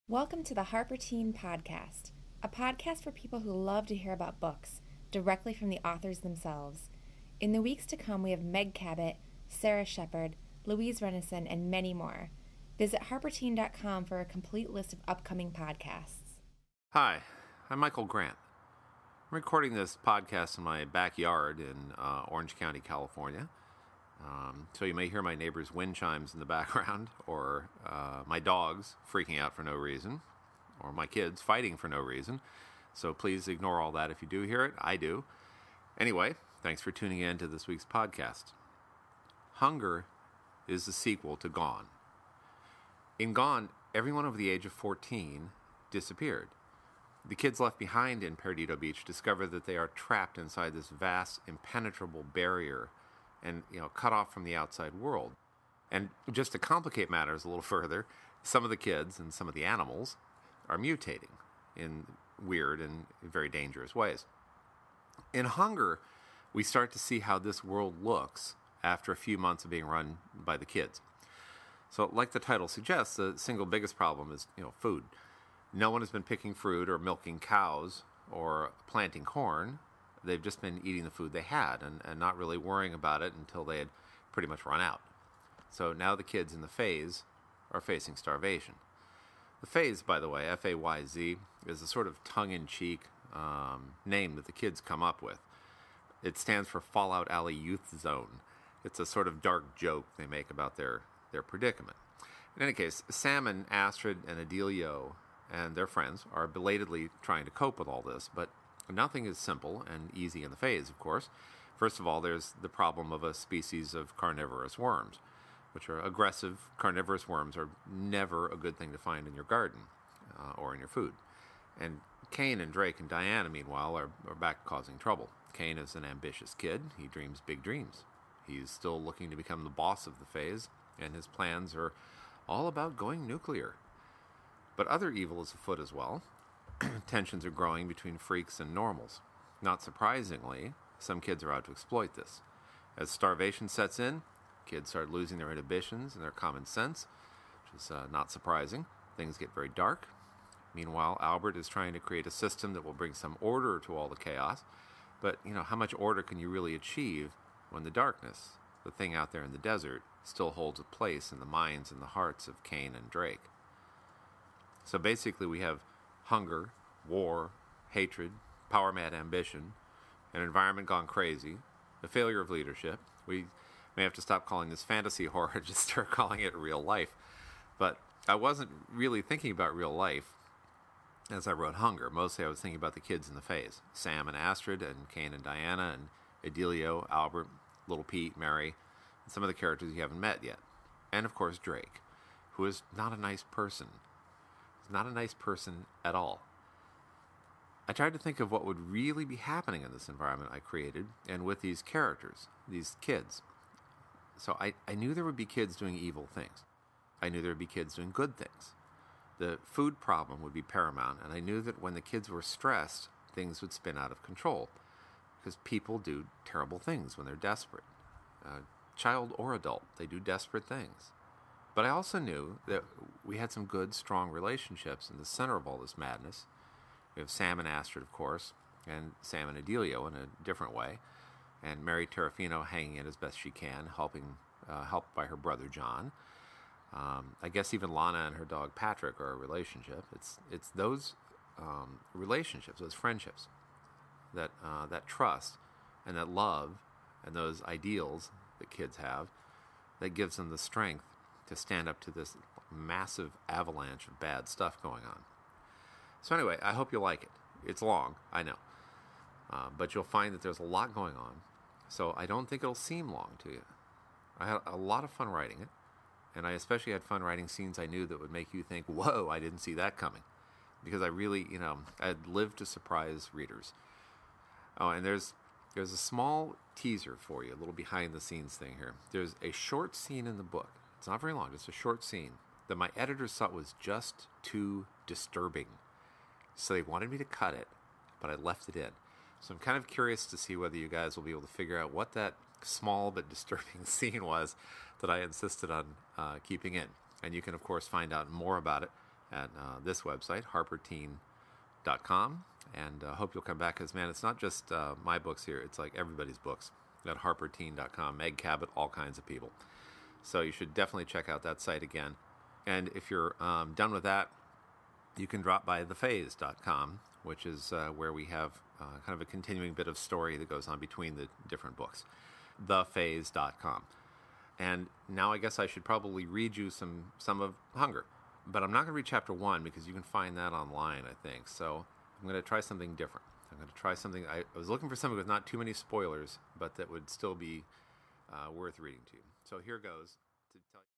Welcome to the Harper Teen Podcast, a podcast for people who love to hear about books directly from the authors themselves. In the weeks to come, we have Meg Cabot, Sarah Shepard, Louise Renison, and many more. Visit harperteen.com for a complete list of upcoming podcasts. Hi, I'm Michael Grant. I'm recording this podcast in my backyard in Orange County, California. So you may hear my neighbor's wind chimes in the background, or my dogs freaking out for no reason, or my kids fighting for no reason. So please ignore all that if you do hear it. I do. Anyway, thanks for tuning in to this week's podcast. Hunger is the sequel to Gone. In Gone, everyone over the age of 14 disappeared. The kids left behind in Perdido Beach discover that they are trapped inside this vast, impenetrable barrier and, cut off from the outside world. And just to complicate matters a little further, some of the kids and some of the animals are mutating in weird and very dangerous ways. In Hunger, we start to see how this world looks after a few months of being run by the kids. So, like the title suggests, the single biggest problem is, food. No one has been picking fruit or milking cows or planting corn. They've just been eating the food they had and not really worrying about it until they had pretty much run out. So now the kids in the Fayz are facing starvation. The Fayz, by the way, F-A-Y-Z, is a sort of tongue-in-cheek name that the kids come up with. It stands for Fallout Alley Youth Zone. It's a sort of dark joke they make about their predicament. In any case, Sam and Astrid and Adelio and their friends are belatedly trying to cope with all this, but nothing is simple and easy in the Fayz, of course. First of all, there's the problem of a species of carnivorous worms, which are aggressive. Carnivorous worms are never a good thing to find in your garden or in your food. And Cain and Drake and Diana, meanwhile, are back causing trouble. Cain is an ambitious kid. He dreams big dreams. He's still looking to become the boss of the Fayz, and his plans are all about going nuclear. But other evil is afoot as well. Tensions are growing between freaks and normals. Not surprisingly, some kids are out to exploit this. As starvation sets in, kids start losing their inhibitions and their common sense, which is not surprising. Things get very dark. Meanwhile, Albert is trying to create a system that will bring some order to all the chaos. But, how much order can you really achieve when the darkness, the thing out there in the desert, still holds a place in the minds and the hearts of Cain and Drake? So basically we have hunger, war, hatred, power-mad ambition, an environment gone crazy, the failure of leadership. We may have to stop calling this fantasy horror and just start calling it real life. But I wasn't really thinking about real life as I wrote Hunger. Mostly I was thinking about the kids in the Fayz. Sam and Astrid, and Cain and Diana, and Adelio, Albert, Little Pete, Mary, and some of the characters you haven't met yet. And of course Drake, who is not a nice person. He's not a nice person at all. I tried to think of what would really be happening in this environment I created and with these characters, these kids. So I knew there would be kids doing evil things. I knew there would be kids doing good things. The food problem would be paramount, and I knew that when the kids were stressed, things would spin out of control. Because people do terrible things when they're desperate. Child or adult, they do desperate things. But I also knew that we had some good, strong relationships in the center of all this madness. We have Sam and Astrid, of course, and Sam and Adelio in a different way, and Mary Terrafino hanging in as best she can, helped by her brother John. I guess even Lana and her dog Patrick are a relationship. It's those relationships, those friendships, that trust and that love and those ideals that kids have that gives them the strength to stand up to this massive avalanche of bad stuff going on. So anyway, I hope you like it. It's long, I know. But you'll find that there's a lot going on. So I don't think it'll seem long to you. I had a lot of fun writing it. And I especially had fun writing scenes I knew that would make you think, whoa, I didn't see that coming. Because I really, I'd lived to surprise readers. Oh, and there's a small teaser for you, a little behind-the-scenes thing here. There's a short scene in the book. It's not very long, just a short scene that my editors thought was just too disturbing. So they wanted me to cut it, but I left it in. So I'm kind of curious to see whether you guys will be able to figure out what that small but disturbing scene was that I insisted on keeping in. And you can, of course, find out more about it at this website, harperteen.com. And I hope you'll come back, because, man, it's not just my books here. It's like everybody's books at harperteen.com. Meg Cabot, all kinds of people. So you should definitely check out that site again. And if you're done with that, you can drop by thephase.com, which is where we have kind of a continuing bit of story that goes on between the different books. Thephase.com. And now I guess I should probably read you some of Hunger. But I'm not going to read chapter 1 because you can find that online, I think. So I'm going to try something different. I'm going to try something. I was looking for something with not too many spoilers, but that would still be worth reading to you. So here goes. To tell you